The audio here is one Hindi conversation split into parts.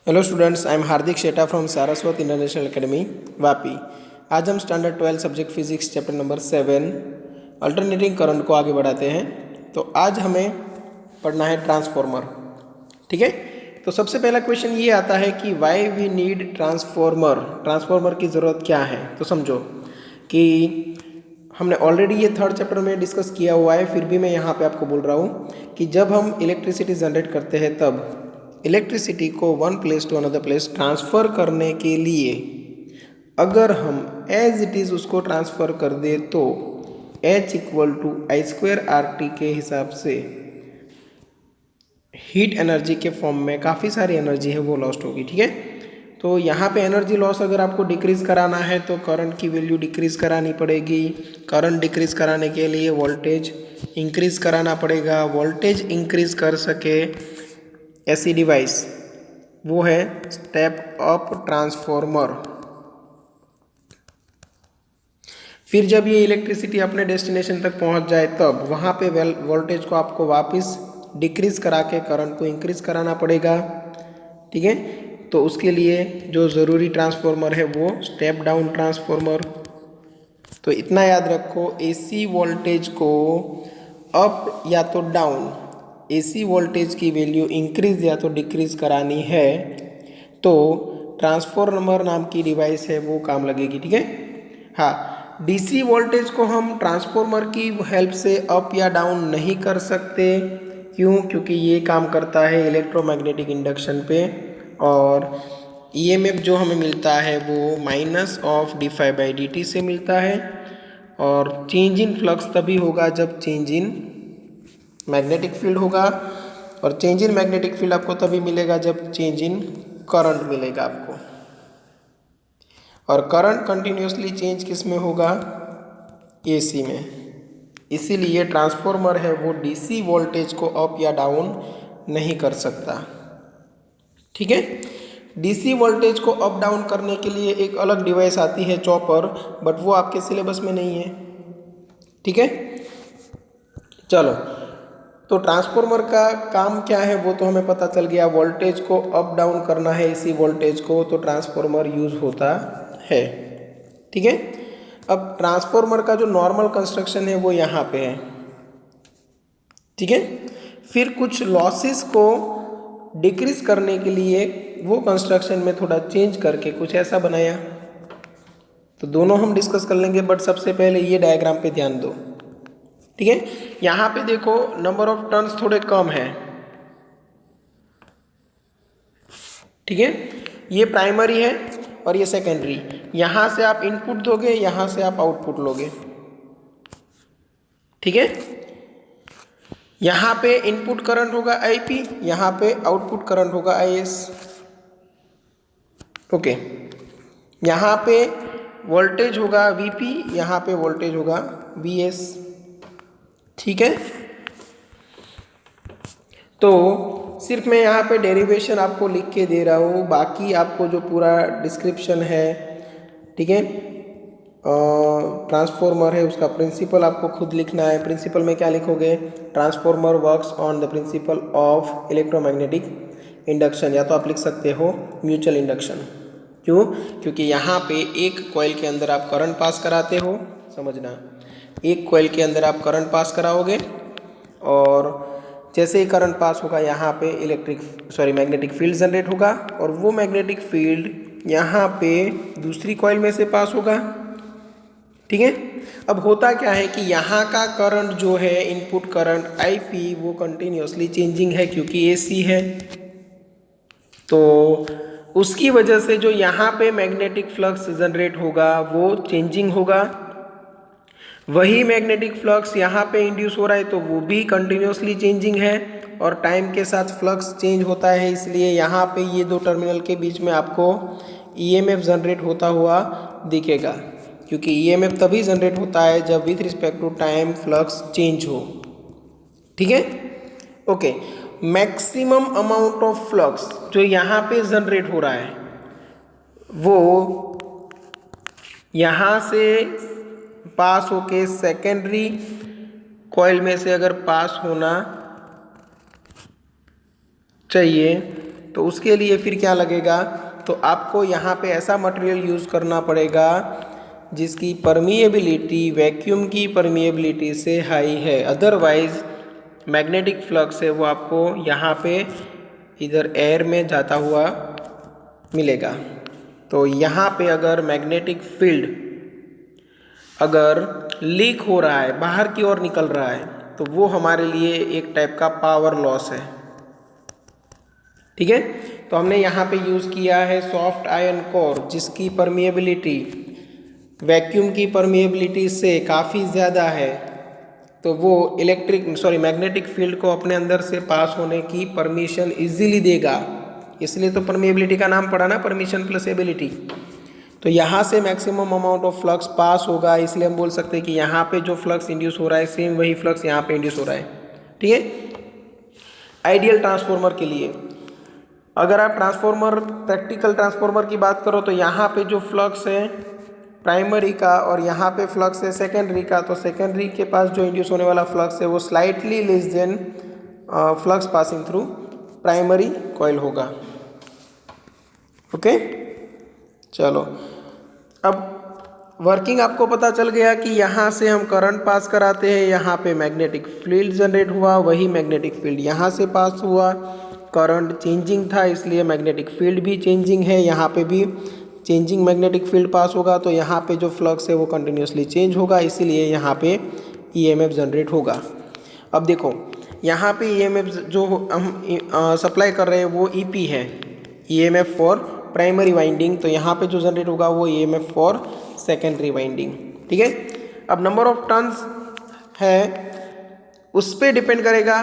Hello students, I am Hardik Sheta from Saraswat international academy Vapi. आज हम standard 12 subject physics chapter number 7 alternating current को आगे बढ़ाते हैं। तो आज हमें पढ़ना है ट्रांसफॉर्मर। ठीक है, तो सबसे पहला क्वेश्चन ये आता है कि why we need transformer. Transformer की ज़रूरत क्या है? तो समझो कि हमने ऑलरेडी ये थर्ड चैप्टर में डिस्कस किया हुआ है, फिर भी मैं यहाँ पे आपको बोल रहा हूँ कि जब हम इलेक्ट्रिसिटी जनरेट करते हैं तब इलेक्ट्रिसिटी को one place to another place transfer करने के लिए अगर हम एज इट इज़ उसको ट्रांसफ़र कर दे तो H = I²RT के हिसाब से हीट एनर्जी के फॉर्म में काफ़ी सारी एनर्जी है वो लॉस्ट होगी। ठीक है, तो यहाँ पे एनर्जी लॉस अगर आपको डिक्रीज़ कराना है तो करंट की वैल्यू डिक्रीज़ करानी पड़ेगी। करंट डिक्रीज़ कराने के लिए वोल्टेज इंक्रीज़ कराना पड़ेगा। वोल्टेज इंक्रीज़ कर सके ऐसी डिवाइस वो है स्टेप अप ट्रांसफॉर्मर। फिर जब ये इलेक्ट्रिसिटी अपने डेस्टिनेशन तक पहुंच जाए तब वहाँ पे वोल्टेज को आपको वापस डिक्रीज करा के करंट को इंक्रीज कराना पड़ेगा। ठीक है, तो उसके लिए जो ज़रूरी ट्रांसफॉर्मर है वो स्टेप डाउन ट्रांसफॉर्मर। तो इतना याद रखो, एसी वोल्टेज को अप या तो डाउन, एसी वोल्टेज की वैल्यू इंक्रीज या तो डिक्रीज करानी है तो ट्रांसफॉर्मर नाम की डिवाइस है वो काम लगेगी। ठीक है, हाँ, डीसी वोल्टेज को हम ट्रांसफॉर्मर की हेल्प से अप या डाउन नहीं कर सकते। क्यों? क्योंकि ये काम करता है इलेक्ट्रोमैग्नेटिक इंडक्शन पे और ईएमएफ जो हमें मिलता है वो -(dφ/dt) से मिलता है और चेंज इन फ्लक्स तभी होगा जब चेंज इन मैग्नेटिक फील्ड होगा और चेंज इन मैग्नेटिक फील्ड आपको तभी मिलेगा जब चेंज इन करंट मिलेगा आपको। और करंट कंटिन्यूसली चेंज किस में होगा? एसी में। इसीलिए ट्रांसफॉर्मर है वो डीसी वोल्टेज को अप या डाउन नहीं कर सकता। ठीक है, डीसी वोल्टेज को अप डाउन करने के लिए एक अलग डिवाइस आती है चॉपर, बट वो आपके सिलेबस में नहीं है। ठीक है, चलो, तो ट्रांसफॉर्मर का काम क्या है वो तो हमें पता चल गया। वोल्टेज को अप डाउन करना है इसी वोल्टेज को, तो ट्रांसफॉर्मर यूज होता है। ठीक है, अब ट्रांसफॉर्मर का जो नॉर्मल कंस्ट्रक्शन है वो यहाँ पे है। ठीक है, फिर कुछ लॉसेस को डिक्रीज करने के लिए वो कंस्ट्रक्शन में थोड़ा चेंज करके कुछ ऐसा बनाया। तो दोनों हम डिस्कस कर लेंगे, बट सबसे पहले ये डायग्राम पे ध्यान दो। ठीक है, यहाँ पे देखो नंबर ऑफ टर्न्स थोड़े कम है। ठीक है, ये प्राइमरी है और ये सेकेंडरी। यहाँ से आप इनपुट दोगे, यहाँ से आप आउटपुट लोगे। ठीक है, यहाँ पे इनपुट करंट होगा IP, यहाँ पे आउटपुट करंट होगा IS। ओके, यहाँ पे वोल्टेज होगा VP, यहाँ पे वोल्टेज होगा VS। ठीक है, तो सिर्फ मैं यहाँ पे डेरिवेशन आपको लिख के दे रहा हूँ, बाकी आपको जो पूरा डिस्क्रिप्शन है, ठीक है, ट्रांसफॉर्मर है उसका प्रिंसिपल आपको खुद लिखना है। प्रिंसिपल में क्या लिखोगे? Transformer works on the principle of electromagnetic induction, या तो आप लिख सकते हो म्यूचुअल इंडक्शन। क्यों? क्योंकि यहाँ पे एक कॉइल के अंदर आप करंट पास कराते हो, समझना, एक कॉइल के अंदर आप करंट पास कराओगे और जैसे ही करंट पास होगा यहाँ पे मैग्नेटिक फील्ड जनरेट होगा और वो मैग्नेटिक फील्ड यहाँ पे दूसरी कॉइल में से पास होगा। ठीक है, अब होता क्या है कि यहाँ का करंट जो है, इनपुट करंट IP, वो कंटिन्यूसली चेंजिंग है क्योंकि AC है। तो उसकी वजह से जो यहाँ पे मैग्नेटिक फ्लक्स जनरेट होगा वो चेंजिंग होगा। वही मैग्नेटिक फ्लक्स यहाँ पे इंड्यूस हो रहा है तो वो भी कंटिन्यूसली चेंजिंग है और टाइम के साथ फ्लक्स चेंज होता है। इसलिए यहाँ पे ये दो टर्मिनल के बीच में आपको EMF जनरेट होता हुआ दिखेगा, क्योंकि EMF तभी जनरेट होता है जब with respect to time flux change हो। ठीक है, okay, maximum amount of flux जो यहाँ पे जनरेट हो रहा है वो यहाँ से पास होके सेकेंडरी कॉइल में से अगर पास होना चाहिए तो उसके लिए फिर क्या लगेगा, तो आपको यहाँ पे ऐसा मटेरियल यूज़ करना पड़ेगा जिसकी परमिएबिलिटी वैक्यूम की परमिएबिलिटी से हाई है। अदरवाइज मैग्नेटिक फ्लक्स है वो आपको यहाँ पे इधर एयर में जाता हुआ मिलेगा। तो यहाँ पे अगर मैग्नेटिक फील्ड अगर लीक हो रहा है, बाहर की ओर निकल रहा है, तो वो हमारे लिए एक टाइप का पावर लॉस है। ठीक है, तो हमने यहाँ पे यूज़ किया है सॉफ्ट आयरन कोर जिसकी परमिएबिलिटी वैक्यूम की परमिएबिलिटी से काफ़ी ज़्यादा है, तो वो मैग्नेटिक फील्ड को अपने अंदर से पास होने की परमिशन इजीली देगा। इसलिए तो परमिएबिलिटी का नाम पड़ा ना, परमिशन प्लस एबिलिटी। तो यहाँ से maximum amount of flux pass होगा, इसलिए हम बोल सकते हैं कि यहाँ पे जो फ्लक्स इंड्यूस हो रहा है सेम वही फ्लक्स यहाँ पे इंड्यूस हो रहा है। ठीक है, आइडियल ट्रांसफॉर्मर के लिए अगर आप प्रैक्टिकल ट्रांसफॉर्मर की बात करो तो यहाँ पे जो फ्लक्स है प्राइमरी का और यहाँ पे फ्लक्स है सेकेंडरी का, तो सेकेंडरी के पास जो इंड्यूस होने वाला फ्लक्स है वो slightly less then flux passing through primary coil होगा। ओके, चलो अब वर्किंग आपको पता चल गया कि यहाँ से हम करंट पास कराते हैं, यहाँ पे मैग्नेटिक फील्ड जनरेट हुआ, वही मैग्नेटिक फील्ड यहाँ से पास हुआ, करंट चेंजिंग था इसलिए मैग्नेटिक फील्ड भी चेंजिंग है, यहाँ पे भी चेंजिंग मैग्नेटिक फील्ड पास होगा, तो यहाँ पे जो फ्लक्स है वो कंटिन्यूसली चेंज होगा, इसीलिए यहाँ पे ईएमएफ जनरेट होगा। अब देखो यहाँ पे ईएमएफ जो हम सप्लाई कर रहे हैं वो ईपी है, ईएमएफ फॉर प्राइमरी वाइंडिंग, तो यहाँ पे जो जनरेट होगा वो ईएमएफ फॉर सेकेंडरी वाइंडिंग। ठीक है, अब नंबर ऑफ टर्न्स है उस पर डिपेंड करेगा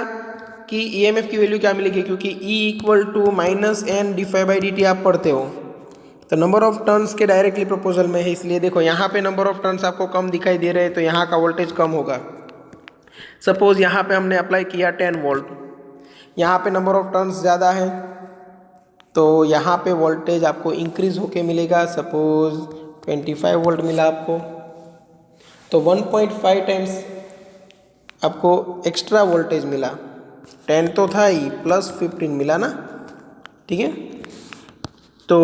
कि ईएमएफ की वैल्यू क्या मिलेगी, क्योंकि E = -N dφ/dt आप पढ़ते हो, तो नंबर ऑफ टर्न्स के डायरेक्टली प्रोपोर्शनल में है। इसलिए देखो यहाँ पे नंबर ऑफ टर्न्स आपको कम दिखाई दे रहे हैं तो यहाँ का वोल्टेज कम होगा। सपोज यहाँ पे हमने अप्लाई किया 10 वोल्ट, यहाँ पे नंबर ऑफ टर्न्स ज़्यादा है तो यहाँ पे वोल्टेज आपको इंक्रीज होके मिलेगा। सपोज 25 वोल्ट मिला आपको, तो 1.5 टाइम्स आपको एक्स्ट्रा वोल्टेज मिला। 10 तो था ही, प्लस 15 मिला ना। ठीक है, तो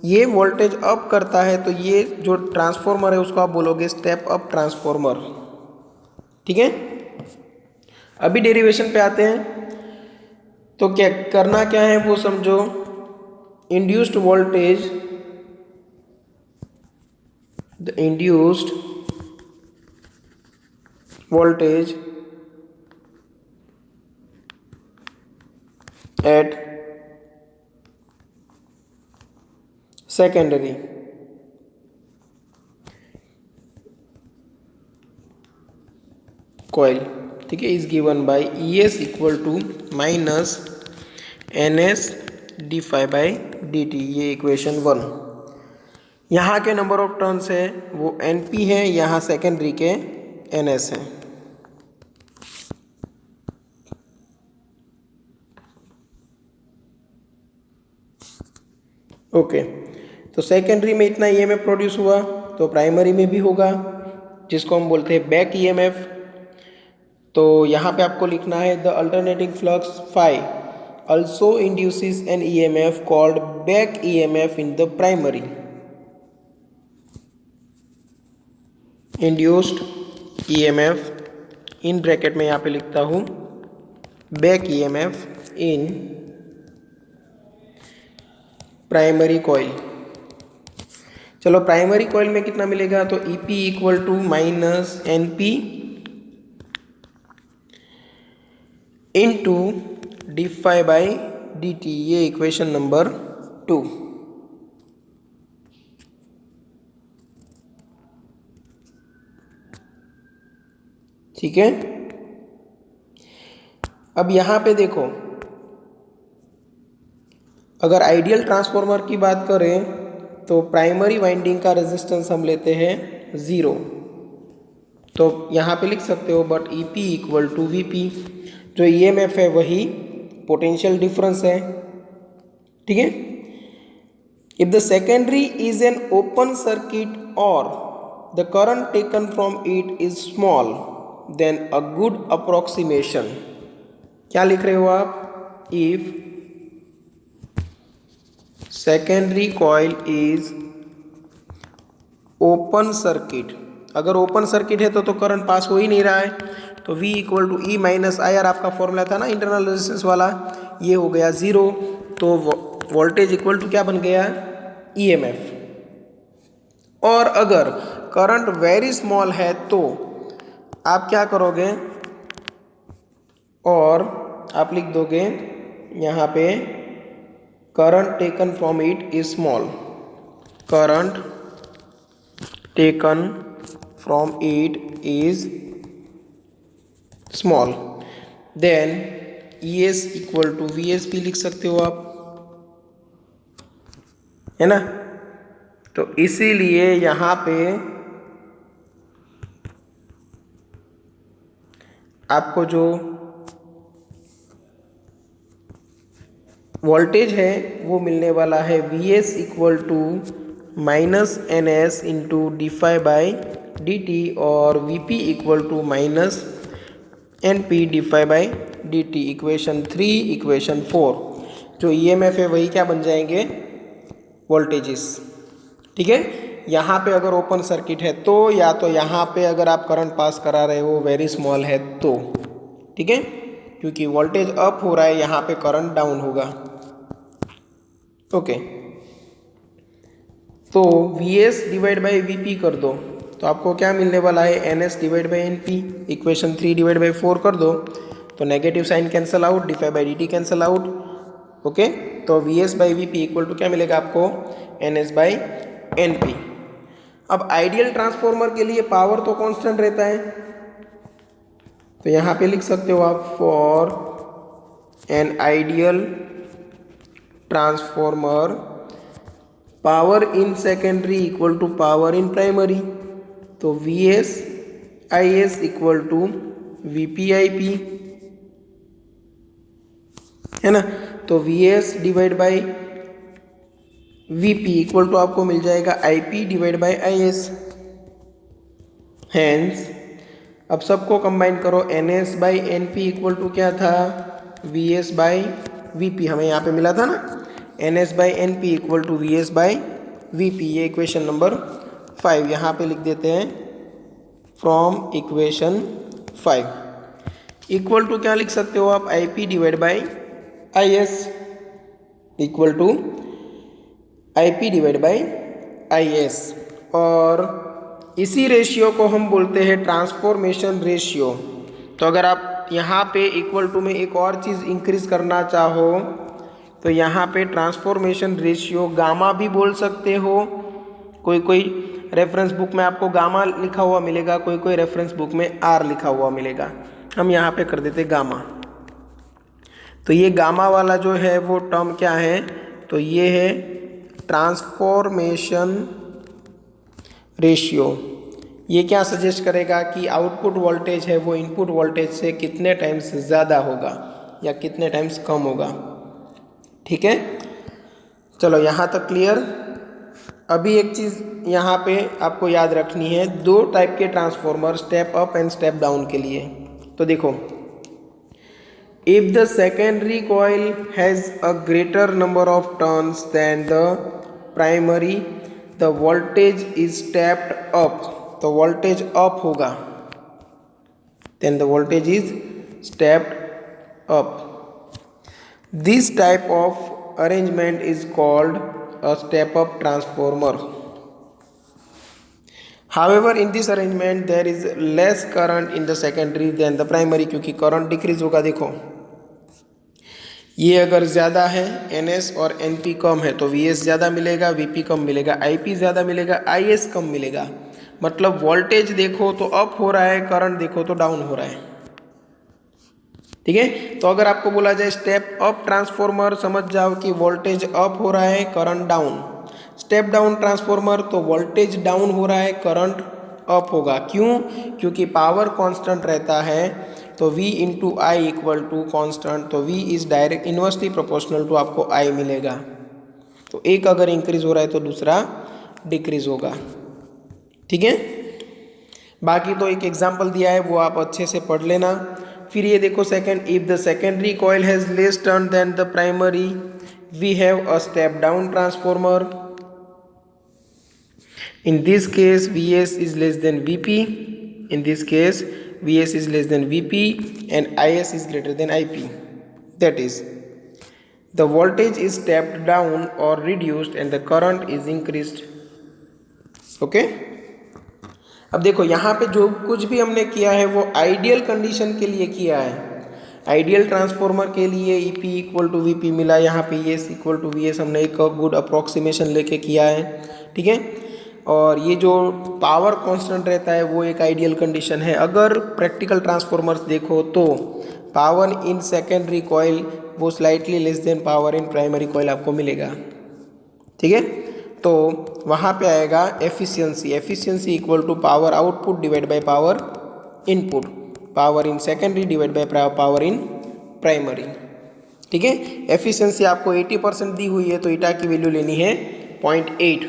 ये वोल्टेज अप करता है, तो ये जो ट्रांसफॉर्मर है उसको आप बोलोगे स्टेप अप ट्रांसफॉर्मर। ठीक है, अभी डेरिवेशन पे आते हैं, तो क्या करना क्या है वो समझो। Induced voltage, the induced voltage at secondary coil, ठीक है, is given by ES = -NS dφ/dt, ये इक्वेशन 1। यहाँ के नंबर ऑफ टर्न्स है वो NP है, यहाँ सेकेंडरी के NS है। ओके, तो सेकेंडरी में इतना ईएमएफ प्रोड्यूस हुआ तो प्राइमरी में भी होगा, जिसको हम बोलते हैं बैक ईएमएफ। तो यहाँ पे आपको लिखना है the alternating flux phi also induces an EMF called back EMF in the primary. Induced EMF in bracket में यहाँ पे लिखता हूँ बैक EMF इन प्राइमरी कॉइल। चलो प्राइमरी कॉइल में कितना मिलेगा, तो EP = -NP इंटू dφ/dt, ये इक्वेशन नंबर 2। ठीक है, अब यहाँ पे देखो अगर आइडियल ट्रांसफॉर्मर की बात करें तो प्राइमरी वाइंडिंग का रेजिस्टेंस हम लेते हैं 0, तो यहाँ पे लिख सकते हो बट EP = VP, जो EMF है वही पोटेंशियल डिफरेंस है। ठीक है, if the secondary is an open circuit और the current taken from it is small then a good approximation, क्या लिख रहे हो आप, if secondary coil is open circuit. अगर ओपन सर्किट है तो करंट पास हो ही नहीं रहा है, तो V equal to E minus I R आपका फॉर्मूला था ना इंटरनल रेजिस्टेंस वाला, ये हो गया 0। तो वोल्टेज इक्वल टू क्या बन गया, EMF। और अगर करंट वेरी स्मॉल है तो आप क्या करोगे, और आप लिख दोगे यहाँ पे current taken from it is small, current taken from it is small, then ES equal to VS भी लिख सकते हो आप, है ना। तो इसीलिए यहाँ पे आपको जो वोल्टेज है वो मिलने वाला है VS equal to minus NS into dφ/dt और VP equal to minus NP/dt। Equation 3 equation 4 जो EMF है वही क्या बन जाएंगे, वोल्टेजेस। ठीक है, यहाँ पे अगर ओपन सर्किट है तो, या तो यहाँ पे अगर आप करंट पास करा रहे हो वेरी स्मॉल है तो, ठीक है, क्योंकि वोल्टेज अप हो रहा है यहाँ पे करंट डाउन होगा। ओके, तो VS डिवाइड बाई VP कर दो तो आपको क्या मिलने वाला है, NS divide by NP। Equation 3 divide by 4 कर दो तो negative sign cancel out, dφ/dt cancel out. Okay, तो VS by VP equal to क्या मिलेगा आपको, NS बाई NP। अब आइडियल ट्रांसफॉर्मर के लिए पावर तो कांस्टेंट रहता है, तो यहाँ पे लिख सकते हो आप for an ideal transformer power in secondary equal to power in primary, तो VS IS equal to VP IP, है ना। तो VS divide by VP equal to आपको मिल जाएगा IP divide by IS। Hence अब सबको कंबाइन करो, NS by NP equal to क्या था, VS बाई VP, हमें यहाँ पे मिला था ना, NS by NP equal to VS by VP। ये इक्वेशन नंबर 5 यहाँ पे लिख देते हैं, फ्रॉम इक्वेशन 5 इक्वल टू क्या लिख सकते हो आप, IP divide by IS equal to IP divide by IS। और इसी रेशियो को हम बोलते हैं ट्रांसफॉर्मेशन रेशियो। तो अगर आप यहाँ पे इक्वल टू में एक और चीज़ इंक्रीज करना चाहो तो यहाँ पे ट्रांसफॉर्मेशन रेशियो गामा भी बोल सकते हो। कोई कोई रेफरेंस बुक में आपको गामा लिखा हुआ मिलेगा, कोई कोई रेफरेंस बुक में R लिखा हुआ मिलेगा, हम यहाँ पे कर देते गामा। तो ये गामा वाला जो है वो टर्म क्या है, तो ये है ट्रांसफॉर्मेशन रेशियो। ये क्या सजेस्ट करेगा कि आउटपुट वोल्टेज है वो इनपुट वोल्टेज से कितने टाइम्स ज़्यादा होगा या कितने टाइम्स कम होगा। ठीक है, चलो यहाँ तक क्लियर। अभी एक चीज़ यहाँ पे आपको याद रखनी है, दो टाइप के transformer, step up and step down के लिए। तो देखो, if the secondary coil has a greater number of turns then the primary the voltage is stepped up, तो वोल्टेज अप होगा, then the voltage is stepped up. This type of arrangement is called a step-up transformer. However, in this arrangement there is less current in the secondary than the primary, क्योंकि करंट डिक्रीज होगा। देखो, ये अगर ज़्यादा है NS और NP कम है तो VS ज़्यादा मिलेगा, VP कम मिलेगा, IP ज़्यादा मिलेगा, IS कम मिलेगा। मतलब वोल्टेज देखो तो अप हो रहा है, करंट देखो तो डाउन हो रहा है। ठीक है, तो अगर आपको बोला जाए स्टेप अप ट्रांसफॉर्मर, समझ जाओ कि वोल्टेज अप हो रहा है, current down. Step down transformer तो वोल्टेज डाउन हो रहा है, करंट अप होगा। क्यों? क्योंकि पावर कांस्टेंट रहता है, तो V into I equal to constant, तो V is direct inversely proportional to आपको I मिलेगा। तो एक अगर इंक्रीज हो रहा है तो दूसरा डिक्रीज होगा। ठीक है, बाकी तो एक एग्जाम्पल दिया है वो आप अच्छे से पढ़ लेना। फिर ये देखो second, if the secondary coil has less turn then the primary we have a step down transformer. In this case Vs is less than Vp. In this case Vs is less than Vp and Is is greater than Ip. That is, the voltage is stepped down or reduced and the current is increased. Okay अब देखो यहाँ पे जो कुछ भी हमने किया है वो आइडियल कंडीशन के लिए किया है। आइडियल ट्रांसफॉर्मर के लिए EP इक्वल टू VP मिला, यहाँ पे ES इक्वल टू VS हमने एक गुड अप्रोक्सीमेशन लेके किया है, ठीक है। और ये जो पावर कांस्टेंट रहता है वो एक आइडियल कंडीशन है। अगर प्रैक्टिकल ट्रांसफॉर्मर्स देखो तो पावर इन सेकेंडरी कॉइल वो slightly less than power in primary coil आपको मिलेगा, ठीक है। तो वहाँ पे आएगा efficiency equal to power output divide by power input, power in secondary divide by power in primary, ठीक है। एफिशिएंसी आपको 80% दी हुई है तो ईटा की वैल्यू लेनी है 0.8,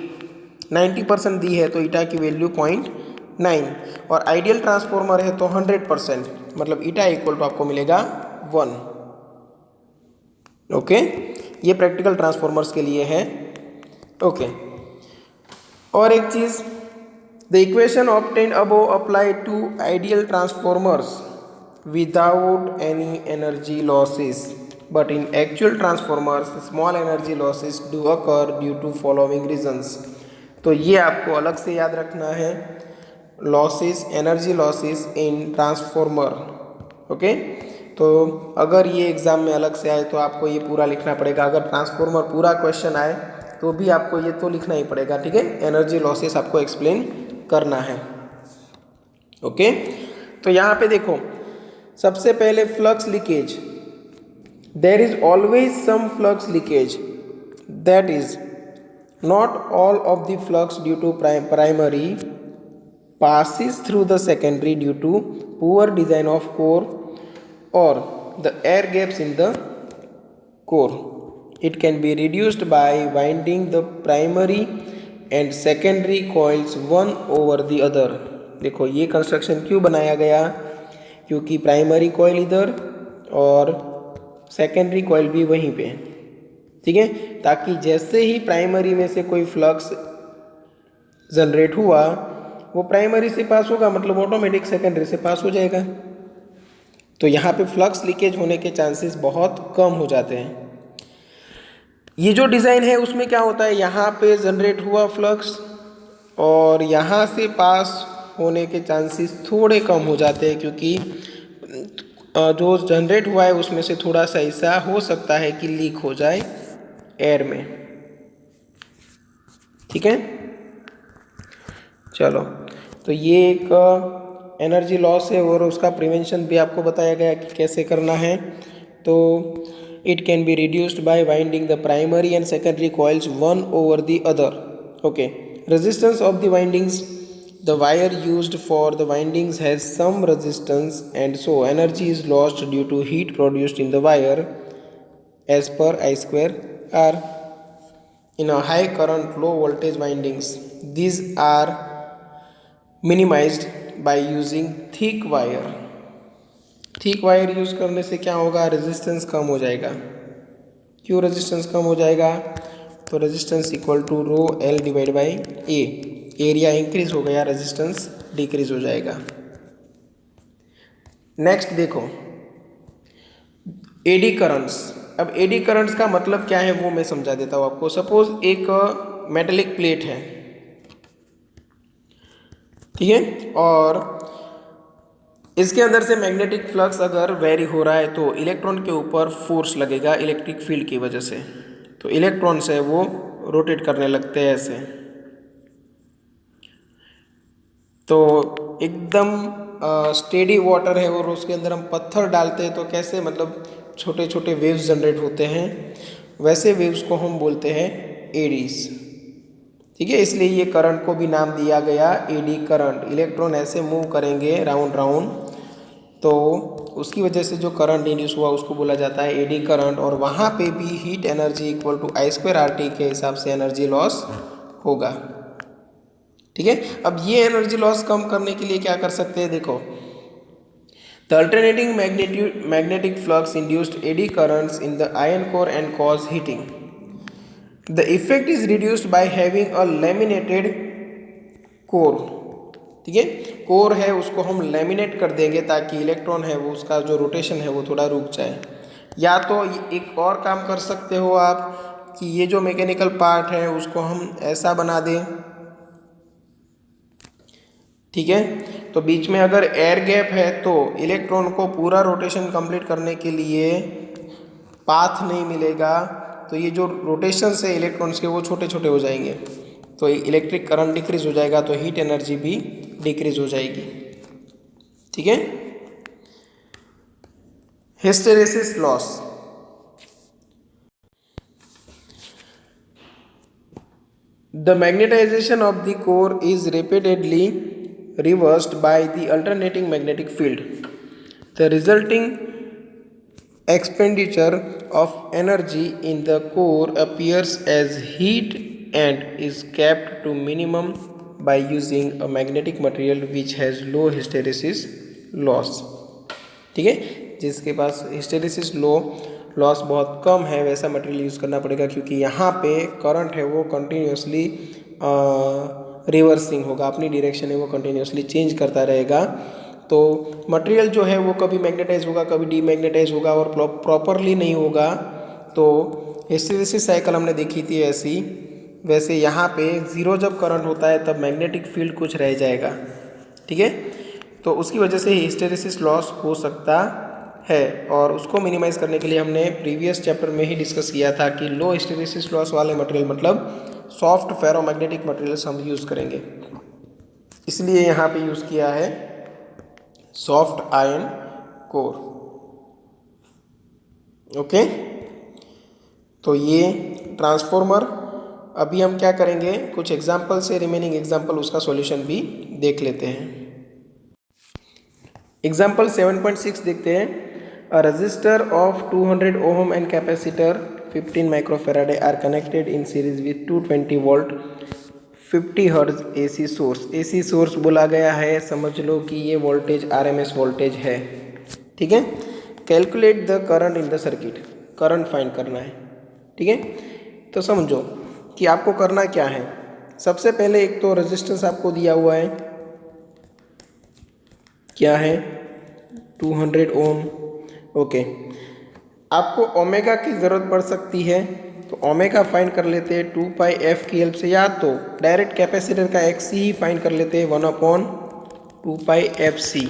90% दी है तो ईटा की वैल्यू 0.9, और आइडियल ट्रांसफॉर्मर है तो 100%, मतलब ईटा इक्वल टू आपको मिलेगा 1। ओके, ये प्रैक्टिकल ट्रांसफॉर्मर्स के लिए है। ओके, और एक चीज, the equation obtained above apply to ideal transformers without any energy losses, but in actual transformers small energy losses do occur due to following reasons. तो ये आपको अलग से याद रखना है, losses, energy losses in transformer. Okay, तो अगर ये एग्जाम में अलग से आए तो आपको ये पूरा लिखना पड़ेगा। अगर ट्रांसफॉर्मर पूरा क्वेश्चन आए तो भी आपको ये तो लिखना ही पड़ेगा, ठीक है। एनर्जी लॉसेस आपको एक्सप्लेन करना है। ओके, तो यहाँ पे देखो, सबसे पहले flux leakage, there is always some flux leakage, that is not all of the flux due to primary passes through the secondary due to poor design of core or the air gaps in the core. It can be reduced by winding the primary and secondary coils one over the other. देखो ये कंस्ट्रक्शन क्यों बनाया गया, क्योंकि प्राइमरी कॉइल इधर और सेकेंडरी कॉइल भी वहीं पे, ठीक है, ताकि जैसे ही प्राइमरी में से कोई फ्लक्स जनरेट हुआ वो प्राइमरी से पास होगा, मतलब ऑटोमेटिक सेकेंडरी से पास हो जाएगा। तो यहाँ पे फ्लक्स लीकेज होने के चांसेस बहुत कम हो जाते हैं। ये जो डिज़ाइन है उसमें क्या होता है, यहाँ पे जनरेट हुआ फ्लक्स और यहाँ से पास होने के चांसेस थोड़े कम हो जाते हैं, क्योंकि जो जनरेट हुआ है उसमें से थोड़ा सा ऐसा हो सकता है कि लीक हो जाए एयर में, ठीक है। चलो, तो ये एक एनर्जी लॉस है और उसका प्रिवेंशन भी आपको बताया गया कि कैसे करना है। तो it can be reduced by winding the primary and secondary coils one over the other. Okay, resistance of the windings, the wire used for the windings has some resistance and so energy is lost due to heat produced in the wire as per I²R। In a high current low voltage windings, these are minimized by using thick wire. Thick wire use करने से क्या होगा, रेजिस्टेंस कम हो जाएगा। क्यों रेजिस्टेंस कम हो जाएगा, तो resistance equal to rho L divide by A, area increase हो गया, रेजिस्टेंस डिक्रीज हो जाएगा। नेक्स्ट देखो, एडी करंट्स। अब एडी करंट्स का मतलब क्या है वो मैं समझा देता हूँ आपको। सपोज एक मेटेलिक प्लेट है, ठीक है, और इसके अंदर से मैग्नेटिक फ्लक्स अगर वेरी हो रहा है तो इलेक्ट्रॉन के ऊपर फोर्स लगेगा इलेक्ट्रिक फील्ड की वजह से, तो इलेक्ट्रॉन्स है वो रोटेट करने लगते हैं ऐसे। तो एकदम स्टेडी वाटर है और उसके अंदर हम पत्थर डालते हैं तो कैसे, मतलब छोटे छोटे वेव्स जनरेट होते हैं, वैसे वेव्स को हम बोलते हैं एडीज, ठीक है। इसलिए ये करंट को भी नाम दिया गया एडी करंट। इलेक्ट्रॉन ऐसे मूव करेंगे राउंड राउंड, तो उसकी वजह से जो करंट इंड्यूस हुआ उसको बोला जाता है एडी करंट। और वहाँ पे भी heat energy equal to I²RT के हिसाब से एनर्जी लॉस होगा, ठीक है। अब ये एनर्जी लॉस कम करने के लिए क्या कर सकते हैं, देखो, the alternating magnetic flux induced eddy currents in the iron core and cause heating. The effect is reduced by having a laminated core. ठीक है, कोर है उसको हम लैमिनेट कर देंगे ताकि इलेक्ट्रॉन है वो उसका जो रोटेशन है वो थोड़ा रुक जाए। या तो एक और काम कर सकते हो आप कि ये जो मैकेनिकल पार्ट है उसको हम ऐसा बना दें। ठीक है, तो बीच में अगर एयर गैप है तो इलेक्ट्रॉन को पूरा रोटेशन कंप्लीट करने के लिए पाथ नहीं मिलेगा, तो ये जो रोटेशंस है इलेक्ट्रॉन्स के वो छोटे छोटे हो जाएंगे, तो इलेक्ट्रिक करंट डिक्रीज हो जाएगा, तो हीट एनर्जी भी डिक्रीज हो जाएगी। ठीक है, hysteresis loss. The magnetization of the core is repeatedly reversed by the alternating magnetic field. The resulting expenditure of energy in the core appears as heat and is kept to minimum by using a magnetic material which has low hysteresis loss। ठीक है, जिसके पास हिस्टेरेसिस लॉस बहुत कम है वैसा मटेरियल यूज़ करना पड़ेगा, क्योंकि यहाँ पे करंट है वो कंटिन्यूसली रिवर्सिंग होगा, अपनी डायरेक्शन है वो कंटिन्यूसली चेंज करता रहेगा। तो मटेरियल जो है वो कभी मैग्नेटाइज होगा कभी डीमैग्नेटाइज होगा और प्रॉपरली नहीं होगा। तो हिस्टेरेसिस साइकिल हमने देखी थी ऐसी, वैसे यहाँ पे ज़ीरो जब करंट होता है तब मैग्नेटिक फील्ड कुछ रह जाएगा। ठीक है, तो उसकी वजह से हिस्टेरेसिस लॉस हो सकता है, और उसको मिनिमाइज़ करने के लिए हमने प्रीवियस चैप्टर में ही डिस्कस किया था कि लो हिस्टेरेसिस लॉस वाले मटेरियल मतलब सॉफ्ट फेरोमैग्नेटिक मटेरियल्स हम यूज़ करेंगे, इसलिए यहाँ पे यूज़ किया है सॉफ्ट आयन कोर। ओके, तो ये ट्रांसफॉर्मर। अभी हम क्या करेंगे, कुछ एग्जाम्पल से रिमेनिंग एग्जाम्पल उसका सॉल्यूशन भी देख लेते हैं। एग्जाम्पल 7.6 देखते हैं। A resistor of 200 ohm and capacitor 15 microfarad are connected in series with 220 volt 50 hertz AC source. AC source बोला गया है, समझ लो कि ये वोल्टेज RMS वोल्टेज है। ठीक है, calculate the current in the circuit, current find करना है। ठीक है, तो समझो कि आपको करना क्या है। सबसे पहले एक तो रेजिस्टेंस आपको दिया हुआ है, क्या है 200 ओम। ओके, आपको ओमेगा की ज़रूरत पड़ सकती है, तो ओमेगा फाइंड कर लेते हैं 2 पाई एफ की हेल्प से, या तो डायरेक्ट कैपेसिटर का XC ही फाइंड कर लेते हैं 1/2 पाई FC।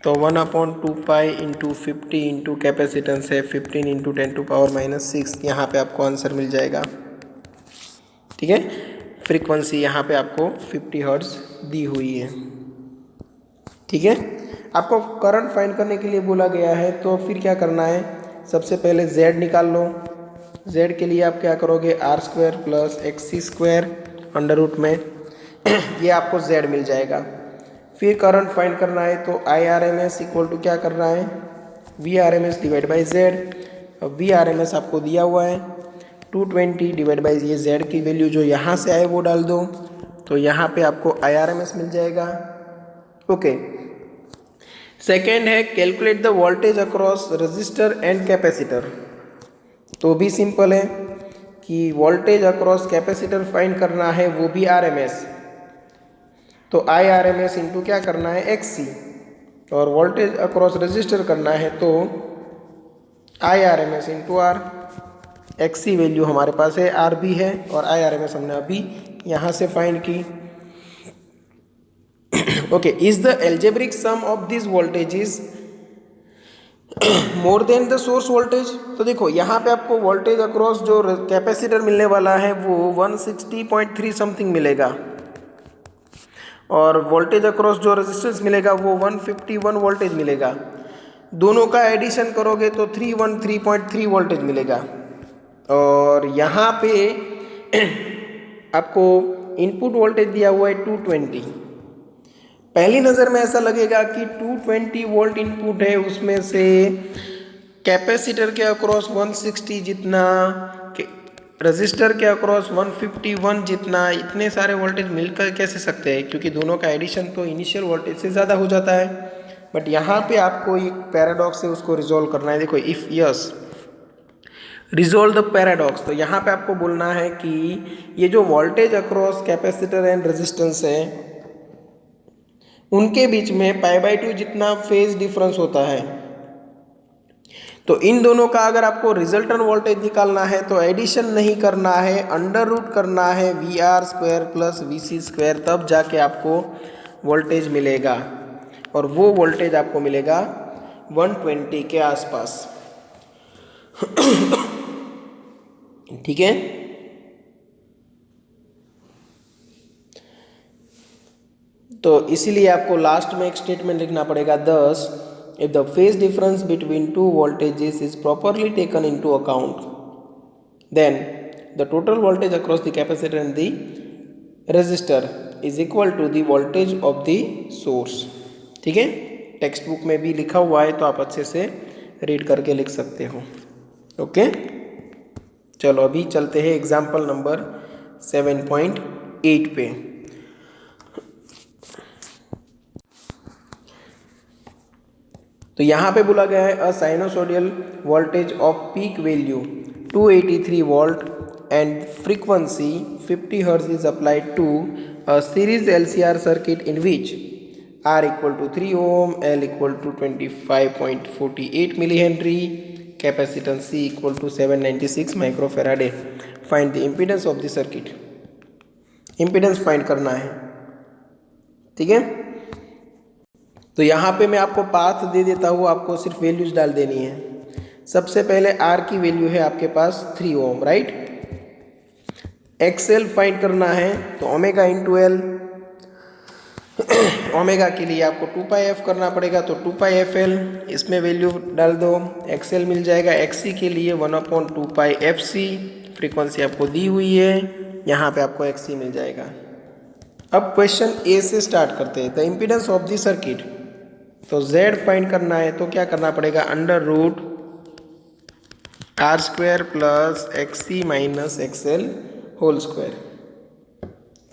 तो 1/2 पाई इंटू 50 इंटू कैपेसिटेंस है 15 इंटू 10⁻⁻6, यहाँ पे आपको आंसर मिल जाएगा। ठीक है, फ्रीक्वेंसी यहाँ पे आपको 50 हर्ट्ज दी हुई है। ठीक है, आपको करंट फाइंड करने के लिए बोला गया है, तो फिर क्या करना है, सबसे पहले Z निकाल लो। Z के लिए आप क्या करोगे, R² plus XC² under root में ये आपको Z मिल जाएगा। फिर करंट फाइंड करना है, तो IRMS इक्वल टू क्या करना है, VRMS डिवाइड बाई Z। अब VRMS आपको दिया हुआ है 220 डिवाइड बाई ये Z की वैल्यू जो यहाँ से आए वो डाल दो, तो यहाँ पे आपको IRMS मिल जाएगा। ओके, सेकेंड है calculate the voltage across register and capacitor. तो भी सिंपल है कि वोल्टेज अक्रॉस कैपेसिटर फाइंड करना है, वो भी RMS, तो IRMS इंटू क्या करना है XC, और वोल्टेज अक्रॉस रजिस्टर करना है तो IRMS into R। XC value हमारे पास है, R भी है, और IRMS हमने अभी यहाँ से फाइंड की। Okay, is the algebraic sum of this voltages more than the source voltage. तो देखो यहाँ पे आपको वोल्टेज अक्रॉस जो कैपेसिटर मिलने वाला है वो 160.3 समथिंग मिलेगा, और वोल्टेज अक्रॉस जो रेजिस्टेंस मिलेगा वो 151 वोल्टेज मिलेगा। दोनों का एडिशन करोगे तो 313.3 वोल्टेज मिलेगा, और यहाँ पे आपको इनपुट वोल्टेज दिया हुआ है 220। पहली नज़र में ऐसा लगेगा कि 220 वोल्ट इनपुट है, उसमें से कैपेसिटर के अक्रॉस 160 जितना, रजिस्टर के अक्रॉस 151 जितना, इतने सारे वोल्टेज मिलकर कैसे सकते हैं, क्योंकि दोनों का एडिशन तो इनिशियल वोल्टेज से ज़्यादा हो जाता है। बट यहाँ पे आपको एक पैराडॉक्स है उसको रिजॉल्व करना है। देखो, if yes resolve the paradox. तो यहाँ पे आपको बोलना है कि ये जो voltage across capacitor and resistance है उनके बीच में π/2 जितना फेज डिफरेंस होता है। तो इन दोनों का अगर आपको रिजल्टेंट वोल्टेज निकालना है तो एडिशन नहीं करना है, अंडर रूट करना है VR² प्लस VC², तब जाके आपको वोल्टेज मिलेगा और वो वोल्टेज आपको मिलेगा 120 के आसपास। ठीक है। तो इसीलिए आपको लास्ट में एक स्टेटमेंट लिखना पड़ेगा, thus if the phase difference between two voltages is properly taken into account then the total voltage across the capacitor and the resistor is equal to the voltage of the source। ठीक है, टेक्स्ट बुक में भी लिखा हुआ है तो आप अच्छे से रीड करके लिख सकते हो। ओके, चलो अभी चलते हैं एग्जाम्पल नंबर 7.8 पे। तो यहाँ पे बोला गया है a sinusoidal voltage of peak value 283 volt and frequency 50 hertz is applied to a series LCR circuit in which R equal to 3 ohm, L equal to 25.48 milli henry, capacitance C equal to 796 microfarad. Find the impedance of the circuit. Impedance find करना है। ठीक है, तो यहाँ पे मैं आपको पाथ दे देता हूँ, आपको सिर्फ वैल्यूज डाल देनी है। सबसे पहले R की वैल्यू है आपके पास 3 ओम, राइट। XL फाइंड करना है तो ओमेगा इंटू L, ओमेगा के लिए आपको 2πf करना पड़ेगा तो 2πfL, इसमें वैल्यू डाल दो, XL मिल जाएगा। XC के लिए 1/2πfC, फ्रीक्वेंसी आपको दी हुई है, यहाँ पे आपको XC मिल जाएगा। अब क्वेश्चन ए से स्टार्ट करते हैं। The impedance of the circuit, तो Z फाइंड करना है तो क्या करना पड़ेगा, under root R² plus XC minus XL whole square.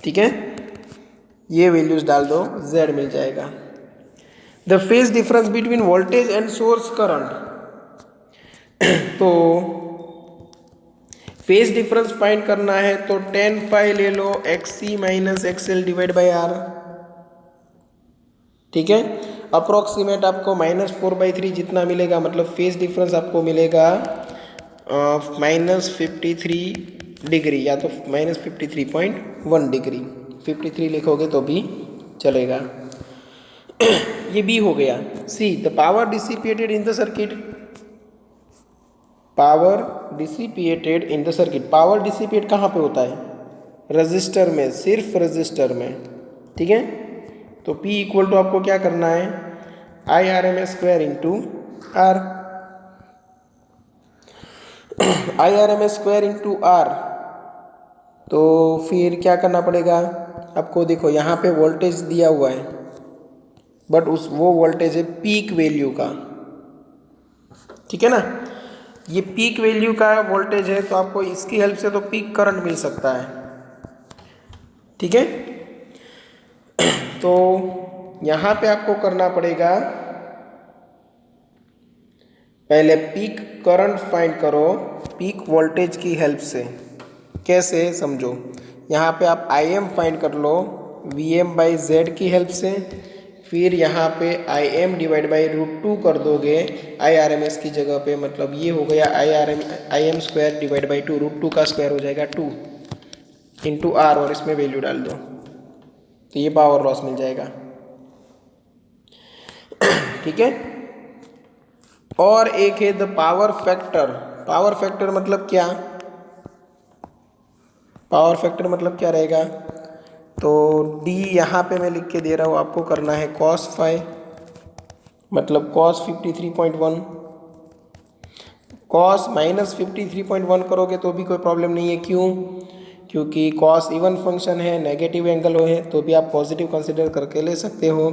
ठीक है, ये वैल्यूज डाल दो, Z मिल जाएगा। The phase difference between voltage and source current, तो फेज डिफरेंस फाइंड करना है तो tan phi ले लो XC minus XL divide by R। ठीक है, अप्रोक्सीमेट आपको -4/3 जितना मिलेगा, मतलब फेज डिफरेंस आपको मिलेगा -53 डिग्री या तो -53.1 डिग्री। 53 लिखोगे तो भी चलेगा। ये बी हो गया। C, the power dissipated in the circuit, power dissipated in the circuit. Power dissipate कहाँ पे होता है, रजिस्टर में, सिर्फ रजिस्टर में। ठीक है, तो P इक्वल टू आपको क्या करना है, IRMS² into R, IRMS² into R। तो फिर क्या करना पड़ेगा आपको, देखो यहाँ पे वोल्टेज दिया हुआ है बट वो वोल्टेज है पीक वैल्यू का। ठीक है ना, ये पीक वैल्यू का वोल्टेज है तो आपको इसकी हेल्प से तो पीक करंट मिल सकता है। ठीक है, तो यहाँ पे आपको करना पड़ेगा, पहले पीक करंट फाइंड करो पीक वोल्टेज की हेल्प से। कैसे, समझो। यहाँ पे आप Im फाइंड कर लो Vm/Z की हेल्प से, फिर यहाँ पे Im डिवाइड बाई √2 कर दोगे IRMS की जगह पे, मतलब ये हो गया Im² डिवाइड बाई 2, √2 का स्क्वायर हो जाएगा 2 इंटू R, और इसमें वैल्यू डाल दो तो ये पावर लॉस मिल जाएगा। ठीक है, और एक है the power factor. Power factor मतलब क्या, पावर फैक्टर मतलब क्या रहेगा, तो D यहाँ पे मैं लिख के दे रहा हूँ, आपको करना है cos phi, मतलब cos 53.1। cos -53.1 करोगे तो भी कोई प्रॉब्लम नहीं है, क्यों, क्योंकि cos इवन फंक्शन है, नेगेटिव एंगल हो है तो भी आप पॉजिटिव कंसिडर करके ले सकते हो।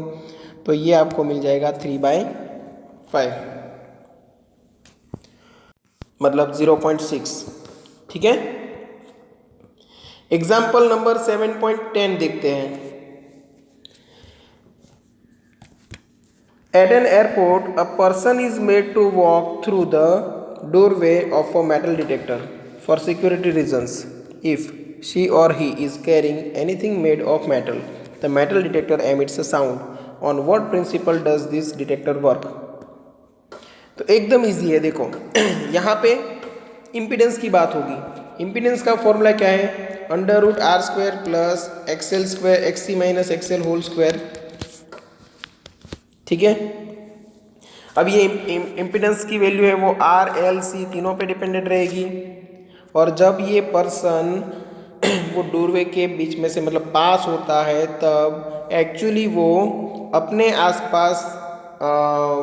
तो ये आपको मिल जाएगा 3/5, मतलब 0.6। ठीक है, एग्जाम्पल नंबर 7.10 देखते हैं। At an airport a person is made to walk through the doorway of a metal detector for security reasons. If she or he is carrying anything made of metal, the metal detector emits a sound. On what principle does this detector work? तो एकदम इजी है, देखो यहाँ पे इम्पीडेंस की बात होगी। इम्पीडेंस का फॉर्मूला क्या है? Under root R square plus XL square XC minus XL whole square. ठीक है, अब ये इम्पीडेंस की वैल्यू है वो आर एल सी तीनों पे डिपेंडेंट रहेगी। और जब ये पर्सन वो डोरवे के बीच में से मतलब पास होता है, तब एक्चुअली वो अपने आसपास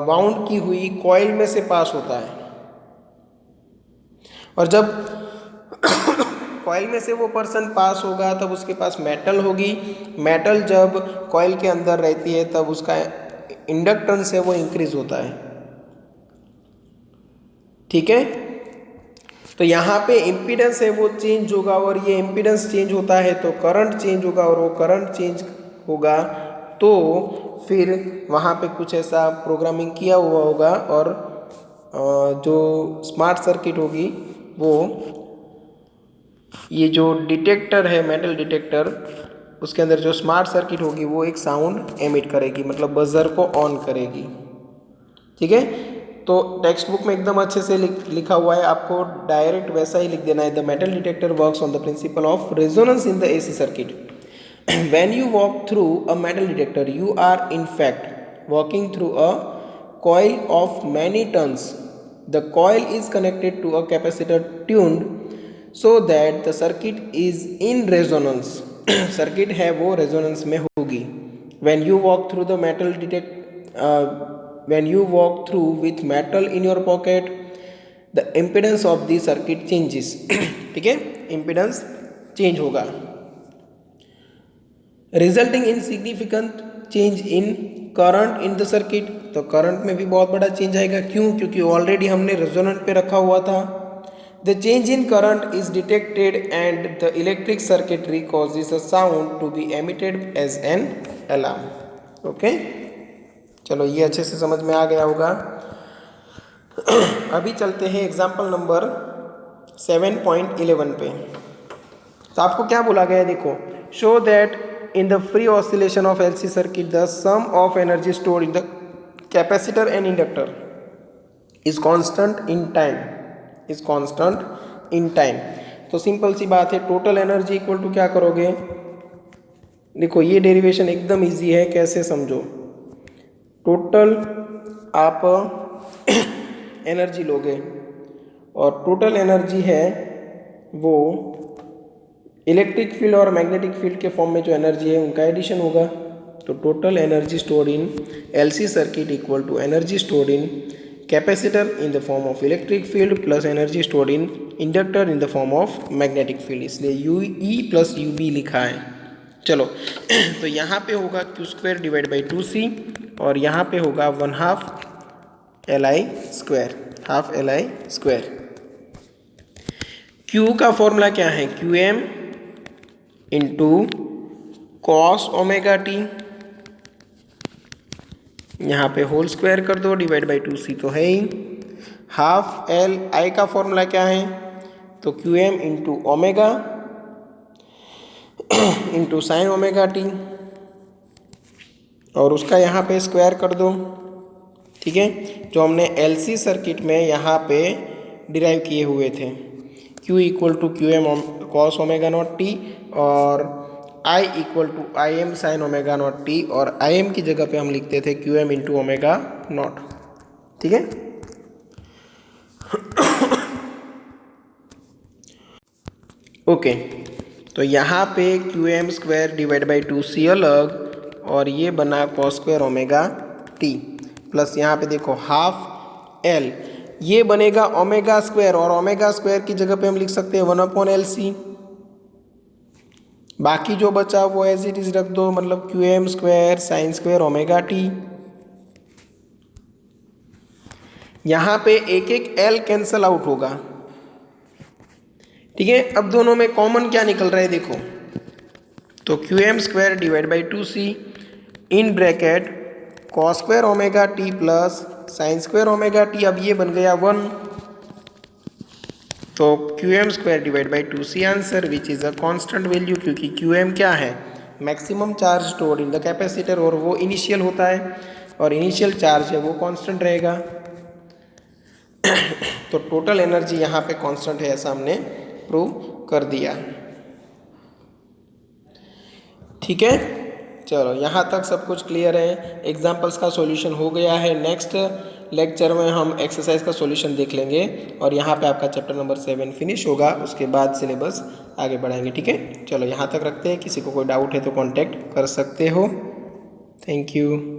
वाउंड की हुई कॉइल में से पास होता है। और जब कॉइल में से वो पर्सन पास होगा तब उसके पास मेटल होगी। मेटल जब कॉइल के अंदर रहती है तब उसका इंडक्टेंस है वो इंक्रीज होता है। ठीक है, तो यहाँ पे इम्पीडेंस है वो चेंज होगा, और ये इम्पीडेंस चेंज होता है तो करंट चेंज होगा, और वो करंट चेंज होगा तो फिर वहाँ पे कुछ ऐसा प्रोग्रामिंग किया हुआ होगा, और जो स्मार्ट सर्किट होगी वो ये जो डिटेक्टर है मेटल डिटेक्टर, उसके अंदर जो स्मार्ट सर्किट होगी वो एक साउंड एमिट करेगी, मतलब बजर को ऑन करेगी। ठीक है, तो टेक्स्ट बुक में एकदम अच्छे से लिखा हुआ है, आपको डायरेक्ट वैसा ही लिख देना है। The metal detector works on the principle of resonance in the AC circuit. When you walk through a metal detector you are in fact walking through a coil of many turns. The coil is connected to a capacitor tuned so that the circuit is in resonance. Circuit है वो रेजोनेंस में होगी। when you walk through the metal when you walk through with metal in your pocket, the impedance of the circuit changes. ठीक है, impedance change होगा, resulting in significant change in current in the circuit। तो करंट में भी बहुत बड़ा चेंज आएगा। क्यों? क्योंकि ऑलरेडी हमने रेजोनेंट पे रखा हुआ था। The change in current is detected and the electric circuitry causes a sound to be emitted as an alarm. Okay? चलो ये अच्छे से समझ में आ गया होगा। अभी चलते हैं एग्जाम्पल नंबर 7.11 पे। तो आपको क्या बोला गया है, देखो, show that in the free oscillation of LC circuit the sum of energy stored in the capacitor and inductor is constant in time, is constant in time. तो सिंपल सी बात है, टोटल एनर्जी इक्वल टू क्या करोगे, देखो ये डेरिवेशन एकदम इजी है, कैसे समझो। टोटल आप एनर्जी लोगे और टोटल एनर्जी है वो इलेक्ट्रिक फील्ड और मैग्नेटिक फील्ड के फॉर्म में जो एनर्जी है उनका एडिशन होगा। तो total energy stored in LC circuit equal to energy stored in capacitor in the form of electric field plus energy stored in inductor in the form of magnetic field, इसलिए U E plus U B लिखा है। चलो तो यहाँ पे होगा Q square divide by 2c और यहाँ पे होगा 1/2 LI square, half LI square. Q का फॉर्मूला क्या है, QM into cos omega T, यहाँ पे होल स्क्वायर कर दो, डिवाइड बाई 2c तो है ही। हाफ LI का फॉर्मूला क्या है, तो QM into omega into sine omega T, और उसका यहाँ पे स्क्वायर कर दो। ठीक है, जो हमने एलसी सर्किट में यहाँ पे डिराइव किए हुए थे, Q equal to QM cos omega naught t और I equal to IM sine omega naught t, और IM की जगह पे हम लिखते थे QM इंटू ओमेगा नॉट। ठीक है, ओके, तो यहाँ पे QM square divide by 2c अलग और ये बना cos square omega t plus यहाँ पे देखो हाफ L, ये बनेगा ओमेगा स्क्वायर, और ओमेगा स्क्वायर की जगह पे हम लिख सकते हैं 1/LC। बाकी जो बचा वो एज इट इज रख दो, मतलब QM square sine square omega T. यहाँ पे एक एक L कैंसल आउट होगा। ठीक है, अब दोनों में कॉमन क्या निकल रहा है देखो, तो QM square divide by 2c in bracket cos square omega t plus sine square omega t, अब ये बन गया 1। तो Q M square divide by 2c answer which is a constant value, क्योंकि क्यू एम क्या है, maximum charge stored in the capacitor, और वो इनिशियल होता है और इनिशियल चार्ज है वो कांस्टेंट रहेगा। तो टोटल एनर्जी यहाँ पे कांस्टेंट है, ऐसा हमने प्रूव कर दिया। ठीक है, चलो यहाँ तक सब कुछ क्लियर है। एग्जाम्पल्स का सॉल्यूशन हो गया है। नेक्स्ट लेक्चर में हम एक्सरसाइज का सॉल्यूशन देख लेंगे और यहाँ पे आपका चैप्टर नंबर 7 फिनिश होगा। उसके बाद सिलेबस आगे बढ़ाएंगे। ठीक है, चलो यहाँ तक रखते हैं। किसी को कोई डाउट है तो कांटेक्ट कर सकते हो। Thank you.